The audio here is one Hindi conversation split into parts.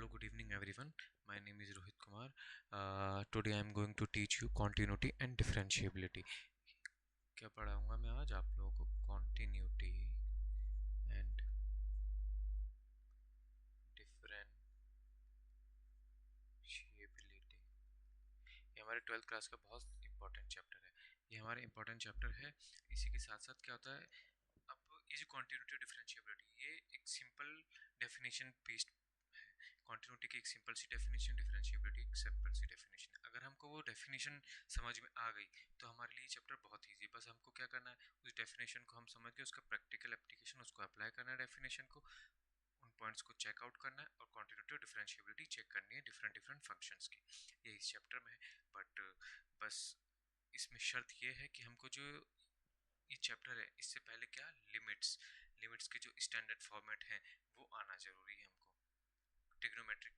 Hello, good evening everyone. My name is Rohit Kumar. Today I am going to teach you continuity and differentiability. क्या पढ़ाऊंगा मैं आज आप लोगों को? Continuity and differentiability. ये हमारे 12th क्लास का बहुत इंपॉर्टेंट चैप्टर है. ये हमारा इंपॉर्टेंट चैप्टर है. इसी के साथ साथ क्या होता है, अब ये जो कॉन्टिन्यूटी डिफरेंशिएबिलिटी, ये एक सिंपल डेफिनेशन बेस्ड है. कॉन्टिन्यूटी की एक सिंपल सी डेफिनेशन, डिफरेंशिएबिलिटी एक सिंपल सी डेफिनेशन. अगर हमको वो डेफिनेशन समझ में आ गई तो हमारे लिए चैप्टर बहुत ईजी. बस हमको क्या करना है, उस डेफिनेशन को हम समझ के उसका प्रैक्टिकल एप्लीकेशन उसको अप्लाई करना है, डेफिनेशन को, उन पॉइंट्स को चेकआउट करना है और कॉन्टिन्यूटी और डिफरेंशिएबिलिटी चेक करनी है डिफरेंट फंक्शंस की. ये इस चैप्टर में है. बट बस इसमें शर्त ये है कि हमको जो ये चैप्टर है इससे पहले क्या, लिमिट्स के जो स्टैंडर्ड फॉर्मेट हैं वो आना जरूरी है. हमको ट्रिग्नोमेट्रिक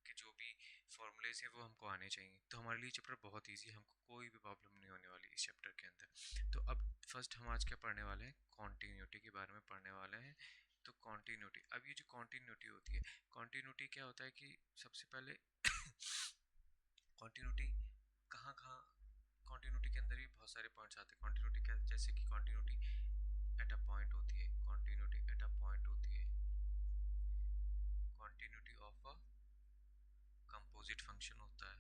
के जो भी फॉर्मूलेज हैं वो हमको आने चाहिए. तो हमारे लिए चैप्टर बहुत इजी है, हमको कोई भी प्रॉब्लम नहीं होने वाली इस चैप्टर के अंदर. तो अब फर्स्ट हम आज क्या पढ़ने वाले हैं, कॉन्टिन्यूटी के बारे में पढ़ने वाले हैं. तो कॉन्टिन्यूटी, अब ये जो कॉन्टिन्यूटी होती है, कॉन्टिन्यूटी क्या होता है कि सबसे पहले कॉन्टिन्यूटी कहाँ कहाँ, कॉन्टिन्यूटी के अंदर भी बहुत सारे पॉइंट्स आते हैं. कॉन्टिन्यूटी क्या, जैसे कि कॉन्टिन्यूटी एट अ पॉइंट होती है, कॉन्टिन्यूटी एट अ पॉइंट होती है, continuity of a composite function होता है,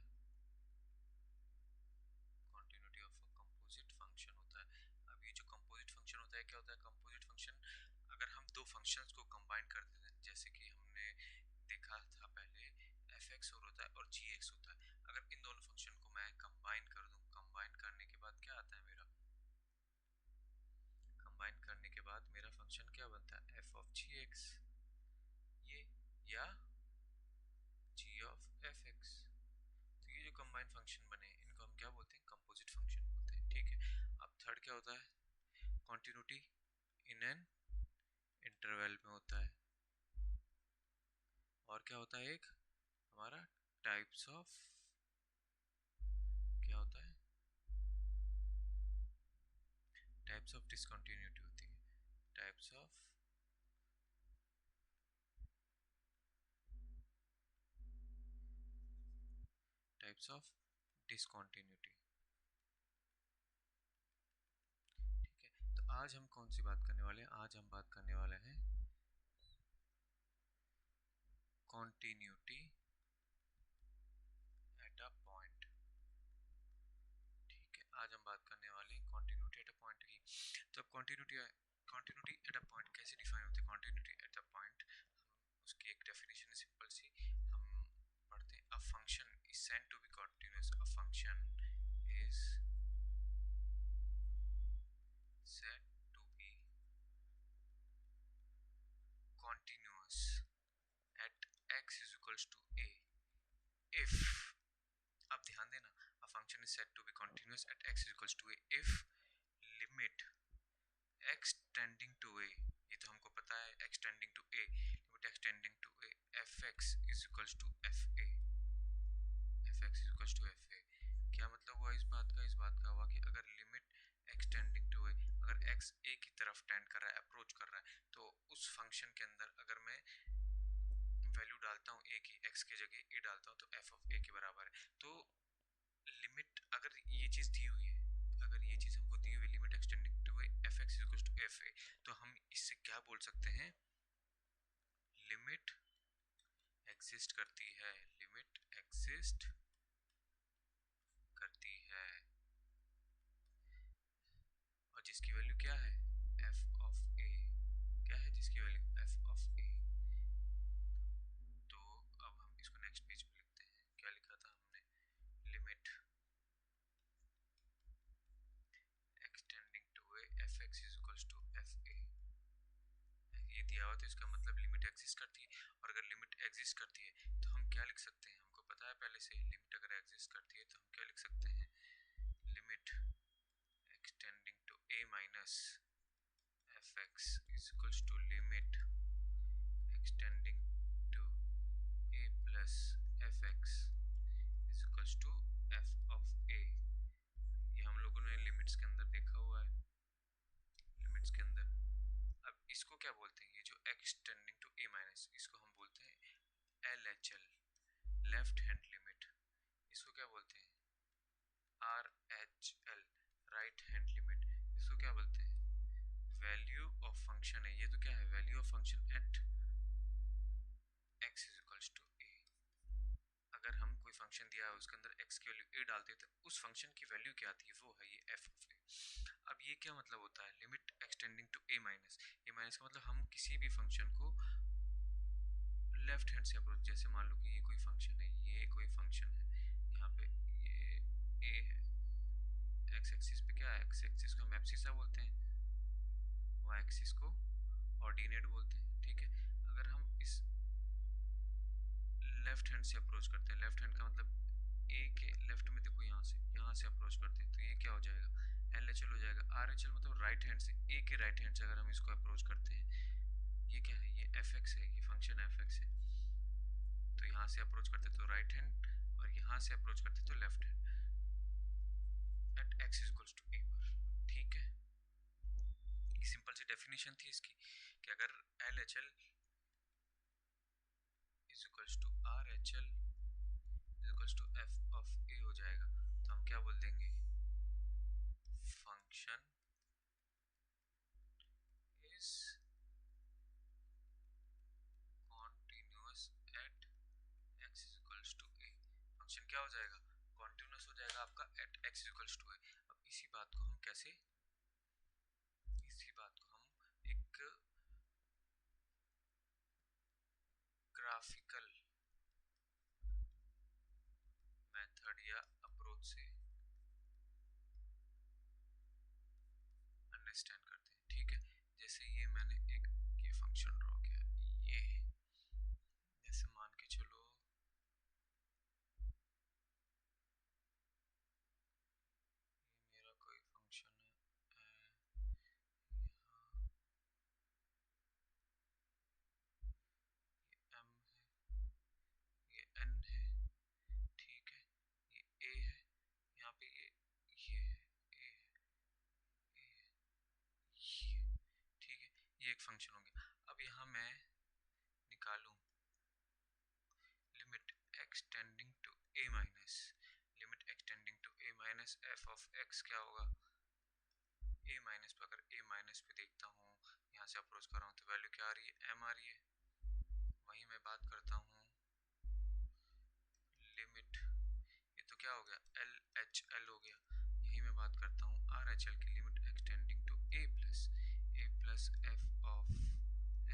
continuity of a composite function होता है. अब ये जो कंपोजिट फंक्शन होता है, क्या होता है कंपोजिट फंक्शन, अगर हम दो फंक्शंस को कंबाइन कर देते हैं, जैसे कि हमने देखा था पहले एफ एक्स होता है और जी एक्स होता है. अगर इन दोनों फंक्शन को मैं कंबाइन कर दूं, कंबाइन करने के बाद क्या आता है मेरा, कंबाइन करने के बाद मेरा फंक्शन क्या बनता है, एफ ऑफ जी एक्स ये, या जी ऑफ एफ एक्स. तो ये जो कंबाइन फंक्शन बने इनको हम क्या बोलते हैं, कंपोजिट फंक्शन बोलते हैं. ठीक है. अब थर्ड क्या होता है, कॉन्टिन्यूटी इन एन इंटरवल में होता है. और क्या होता है, एक हमारा टाइप्स ऑफ, क्या होता है, टाइप्स ऑफ डिसकंटिन्यूटी होती है, टाइप्स ऑफ डिसकंटिन्यूटी. ठीक है. तो आज हम कौन सी बात करने वाले हैं, आज हम बात करने वाले हैं कॉन्टिन्यूटी एट अ पॉइंट. ठीक है, आज हम बात करने वाले हैं कॉन्टिन्यूटी एट अ पॉइंट की. तो अब कॉन्टिन्यूटी एट अ पॉइंट कैसे डिफाइन होती है, कॉन्टिन्यूटी एट अ पॉइंट, उसकी एक डेफिनेशन है सिंपल सी, हम पढ़ते हैं. A function is said to be continuous, a function is said to be continuous at x is equals to a if, अब ध्यान देना, a function is said to be continuous at x is equals to a if limit x tending to a, ये तो हमको पता है x tending to a, limit x tending to a fx is equals to fa, fx is equals to fa. क्या मतलब हुआ इस बात का, इस बात का हुआ कि अगर limit x tending to a, अगर x a की तरफ टेंड कर रहा है, अप्रोच कर रहा है, तो उस फंक्शन के अंदर अगर मैं वैल्यू डालता हूँ a की, x की जगह a डालता हूँ तो f ऑफ a के बराबर है. तो लिमिट, अगर ये चीज दी हुई है, अगर ये चीज हमको दी हुई limit x tending to a fx is equals to fa, तो हम इससे क्या बोल सकते हैं, लिमिट एग्जिस्ट करती है, लिमिट एग्जिस्ट करती है, और जिसकी वैल्यू क्या है, f ऑफ a, क्या है जिसकी वैल्यू f ऑफ a. तो अब हम इसको नेक्स्ट पेज पे लिखते हैं. क्या लिखा था हमने, limit x tending to a fx is equals to fa. ये दिया हुआ तो इसका मतलब लिमिट एग्जिस्ट करती है. और अगर लिमिट एग्जिस्ट करती है तो हम क्या लिख सकते हैं, हमको पता है पहले से, लिमिट अगर एग्जिस्ट करती है तो हम क्या लिख सकते हैं, limit x tending to a minus fx is equals to limit x tending to a plus fx is equals to f of a. ये हम लोगों ने लिमिट्स के अंदर देखा हुआ है, लिमिट्स के अंदर. अब इसको क्या बोलते हैं, ये जो x tending to a minus, इसको हम बोलते हैं LHL, फंक्शन है, ये तो क्या है, value of function at x is equals to a। अगर हम कोई फंक्शन दिया है उसके अंदर x की वैल्यू a डालते हैं तो उस फंक्शन की वैल्यू क्या आती है, वो है ये f ऑफ a। अब ये क्या मतलब होता है, limit x tending to a minus. a minus का मतलब हम किसी भी फंक्शन को लेफ्ट हैंड से अप्रोच, जैसे मान लो कि ये कोई फंक्शन है, ये कोई फंक्शन है, यहाँ पे ये a है, x एक्सिस पे क्या है, x एक्सिस को हम एब्सिसा बोलते हैं, y एक्सिस को ऑर्डिनेट बोलते हैं, ठीक है। अगर हम इस लेफ्ट हैंड से अप्रोच करते हैं, लेफ्ट हैंड का मतलब ए के लेफ्ट में देखो, यहाँ से अप्रोच करते हैं तो ये क्या हो जाएगा, एल एच एल हो जाएगा। आर एच एल मतलब राइट हैंड से, ए के राइट हैंड से अगर हम इसको अप्रोच करते हैं, ये क्या है, ये एफ एक्स है, ये फंक्शन एफ एक्स है। तो यहाँ से अप्रोच करते तो राइट हैंड और यहाँ से अप्रोच करते तो left hand at X is equals to A पर, ठीक है। सिंपल सी डेफिनेशन थी इसकी कि अगर L H L is equals to R H L is equals to F of A हो जाएगा, तो हम क्या बोल देंगे, function is continuous at x is equals to a। Function क्या हो जाएगा, कॉन्टिन्यूअस हो जाएगा आपका at x is equals to a। अब इसी बात को हम एक ग्राफिकल मेथड या अप्रोच से अंडरस्टैंड करते हैं, ठीक है। जैसे ये मैंने एक ये फंक्शन ड्रॉ किया, ये जैसे मान के चलो ये मेरा कोई फंक्शन है, यहाँ ये m है, ये n है, ठीक है, ये a है, यहाँ पे ये है, a है, a है, ये, ठीक है। ये एक फंक्शन हो गया। अब यहाँ मैं निकालूं limit x tending to a minus, limit x tending to a minus F of x क्या होगा, a माइनस पे अगर a माइनस पे देखता हूँ, यहाँ से अप्रोच कर रहा हूँ तो वैल्यू क्या आ रही है, m आ रही है। वहीं मैं बात करता हूँ लिमिट, ये तो क्या हो गया, एल एच एल हो गया। यही मैं बात करता हूँ आर एच एल की, limit x tending to A plus F of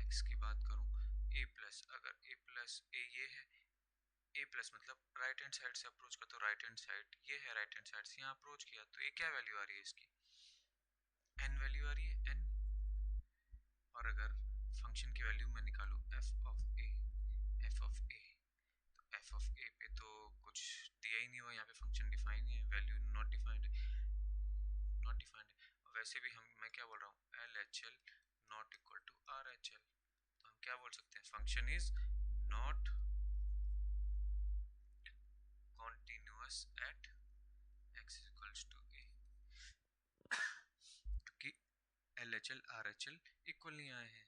X की बात करूँ, ए प्लस, अगर ए प्लस ए ये है, ए प्लस मतलब राइट हैंड साइड से अप्रोच करते हो, राइट हैंड साइड ये है, राइट हैंड साइड से यहाँ अप्रोच किया तो ये क्या वैल्यू आ रही है इसकी, एन वैल्यू आ रही है, एन। और अगर फंक्शन की वैल्यू मैं निकालूँ F of A, F of A, तो एफ ऑफ ए पे तो कुछ दिया ही नहीं हुआ, यहाँ पे फंक्शन डिफाइन है, वैल्यू नॉट डिफाइंड है, नॉट डिफाइंड है। वैसे भी मैं क्या बोल रहा हूँ, L H L not equal to R H L, तो हम क्या बोल सकते हैं, function is not continuous at x is equals to a, क्योंकि L H L R H L equal नहीं आए हैं,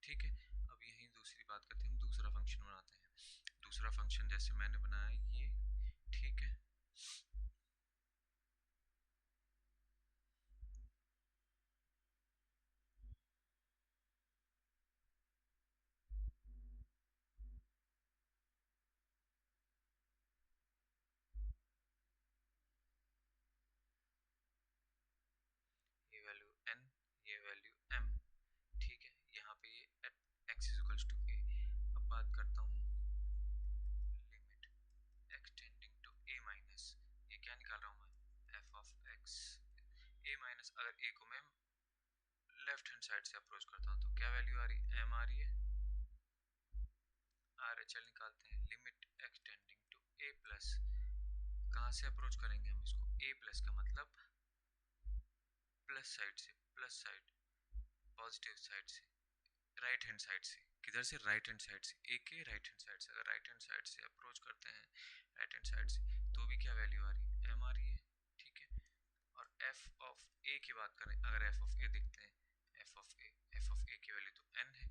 ठीक है। अब यही दूसरी बात करते हैं, हम दूसरा फंक्शन बनाते हैं। दूसरा फंक्शन जैसे मैंने बनाया ये, ठीक है, ये वैल्यू n, ये वैल्यू m, ठीक है। यहाँ पे ये at x is equals to a। अब बात करता हूँ limit x tending to a minus, ये क्या निकाल रहा हूँ मैं, f of x, a minus, अगर a को मैं लेफ्ट हैंड साइड से अप्रोच करता हूँ तो क्या वैल्यू आ रही है, m आ रही है। आर एच एल निकालते हैं, limit x tending to a plus, कहाँ से अप्रोच करेंगे हम इसको, a प्लस का मतलब प्लस साइड से, प्लस साइड, पॉजिटिव साइड से, राइट हैंड साइड से, किधर से, राइट हैंड साइड से, ए के राइट हैंड साइड से। अगर राइट हैंड साइड से अप्रोच करते हैं राइट हैंड साइड से तो भी क्या वैल्यू आ रही है, एम आ रही है, ठीक है। और एफ ऑफ ए की बात करें, अगर एफ ऑफ ए देखते हैं, एफ ऑफ ए की वैल्यू तो एन है।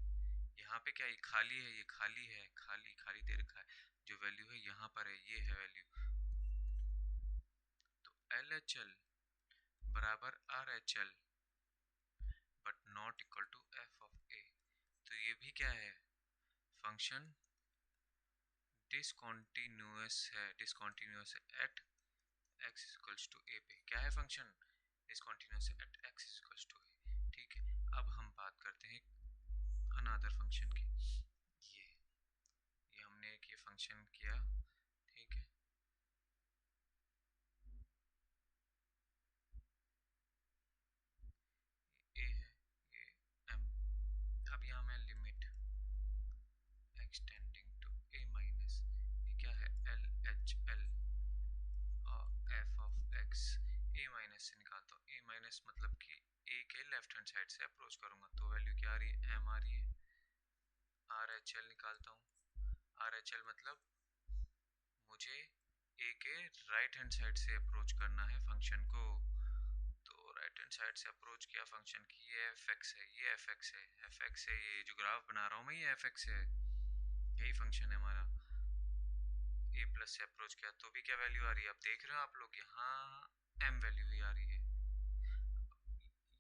यहाँ पे क्या, ये खाली है, ये खाली है, खाली खाली दे रखा है, जो वैल्यू है यहाँ पर है, ये है वैल्यू। तो एल एच एल बराबर R H L but not equal to F of A. तो ये भी क्या है, फंक्शन डिसकंटिन्यूअस है, डिसकंटिन्यूअस है at x equals to A पे। क्या है, फंक्शन डिसकंटिन्यूअस है at x equals to A. ठीक है, अब हम बात करते हैं अनदर फंक्शन की। ये हमने एक ये फंक्शन किया, ठीक है, ए है, ये m। अब यहाँ मैं limit x tending to a minus, ये क्या है, एल एच एल और F of X a minus से निकालता हूँ। a माइनस मतलब कि a के लेफ्ट हैंड साइड से अप्रोच करूंगा, तो वैल्यू क्या आ रही है, m आ रही है। आर एच एल निकालता हूँ, आर एच एल मतलब मुझे a के राइट हैंड साइड से अप्रोच करना है फंक्शन को। तो राइट हैंड साइड से अप्रोच किया फंक्शन की, ये एफ एक्स है, ये एफ एक्स है, एफ एक्स है, ये जो ग्राफ बना रहा हूँ मैं ये एफ एक्स है, यही फंक्शन है हमारा। ए प्लस से अप्रोच किया तो भी क्या वैल्यू आ रही है, आप देख रहे हो आप लोग यहाँ एम वैल्यू ही आ रही है।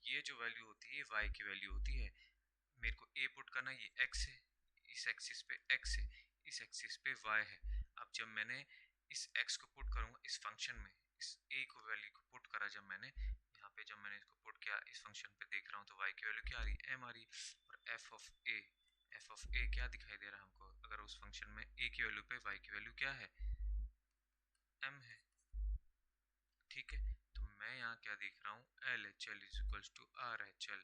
ये जो वैल्यू होती है वाई की वैल्यू होती है। मेरे को ए पुट करना, ये एक्स है, इस एक्सिस पे एक्स है, इस एक्सिस पे वाई है। अब जब मैंने इस एक्स को पुट करूंगा इस फंक्शन में, इस ए को वैल्यू को पुट करा जब मैंने यहाँ पे, जब मैंने इसको पुट किया इस फंक्शन पे, देख रहा हूँ तो वाई की वैल्यू क्या आ रही है, एम आ रही है। और F of A, F of A क्या दिखाई दे रहा है हमको, अगर उस फंक्शन में ए की वैल्यू पे वाई की वैल्यू क्या है, एम है। ठीक है, तो मैं यहाँ क्या देख रहा हूँ, L H L is equals to R H L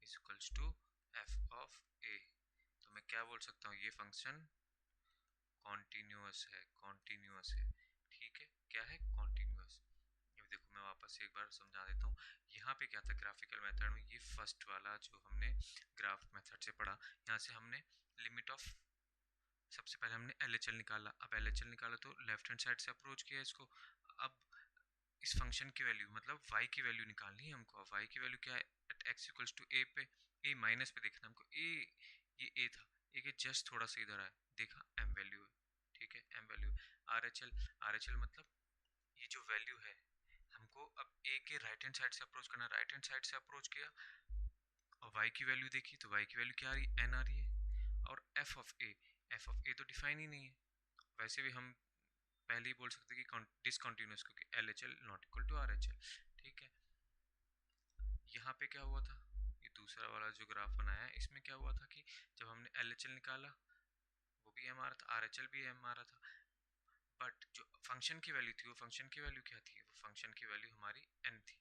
is equals to F of A. तो मैं क्या बोल सकता हूँ, ये फंक्शन कॉन्टिन्यूअस है, कॉन्टिन्यूअस है। ठीक है, क्या है, कॉन्टिन्यूअस। अब देखो मैं वापस एक बार समझा देता हूँ। यहाँ पे क्या था, ग्राफिकल मेथड में ये फर्स्ट वाला जो हमने ग्राफ मेथड से पढ़ा, यहाँ से हमने लिमिट ऑफ, सबसे पहले हमने एल एच एल निकाला। अब एल एच एल निकाला तो लेफ्ट हैंड साइड से अप्रोच किया इसको। अब इस फंक्शन की वैल्यू मतलब y की वैल्यू निकालनी है हमको। y की वैल्यू क्या है, at x equals to a पे, a माइनस पे देखना हमको, a ये a था, a के जस्ट थोड़ा सा इधर आया, देखा m वैल्यू है। ठीक है, m value are H L, R H L मतलब ये जो वैल्यू है हमको अब a के राइट हैंड साइड से अप्रोच करना, राइट हैंड साइड से अप्रोच किया और y की वैल्यू देखी तो y की वैल्यू क्या आ रही है, n आ रही है। और f of a, f of a तो डिफाइन ही नहीं है। वैसे भी हम पहले ही बोल सकते हैं कि डिसकंटिन्यूअस, क्योंकि L H L not equal to R H L. ठीक है, यहाँ पे क्या हुआ था, ये दूसरा वाला जो ग्राफ बनाया है इसमें क्या हुआ था कि जब हमने एल एच एल निकाला वो भी एम आ रहा था, आर एच एल भी एम आ रहा था, बट जो फंक्शन की वैल्यू थी वो फंक्शन की वैल्यू क्या थी, वो फंक्शन की वैल्यू हमारी एन थी,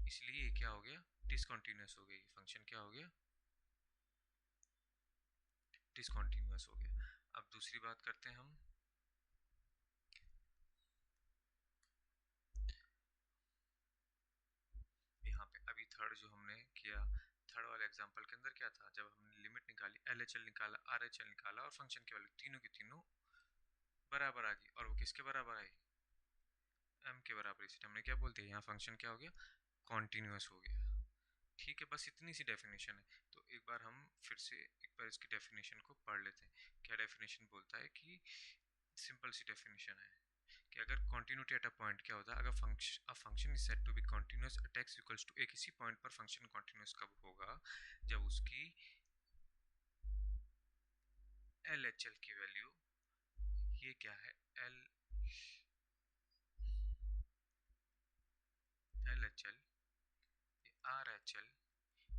इसलिए क्या हो गया, डिसकंटिन्यूअस हो गई फंक्शन, क्या हो गया, डिसकंटिन्यूअस हो गया। अब दूसरी बात करते हैं हम, यहाँ पे अभी थर्ड जो हमने किया, थर्ड वाले एग्जांपल के अंदर क्या था, जब हमने लिमिट निकाली, एल एच एल निकाला, आर एच एल निकाला और फंक्शन की वैल्यू तीनों की तीनों बराबर आ गई, और वो किसके बराबर आई, एम के बराबर। इसलिए हमने क्या बोलते हैं, यहाँ फंक्शन क्या हो गया, कॉन्टिन्यूअस हो गया। ठीक है, बस इतनी सी डेफिनेशन है। तो एक बार हम फिर से एक बार इसकी डेफिनेशन को पढ़ लेते हैं। क्या डेफिनेशन बोलता है कि, सिंपल सी डेफिनेशन है कि अगर कंटिन्यूटी एट अ पॉइंट, क्या होता है, अगर function is said to be continuous at x equals to a, किसी पॉइंट पर फंक्शन कंटिन्यूअस कब होगा, जब उसकी एल एच एल की वैल्यू, ये क्या है, L L H L, R H L,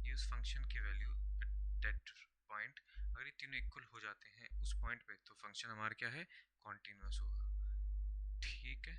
ये उस फंक्शन की वैल्यू एट दैट पॉइंट, अगर ये तीनों इक्वल हो जाते हैं उस पॉइंट पे, तो फंक्शन हमारा क्या है, कॉन्टिन्यूअस होगा। ठीक है,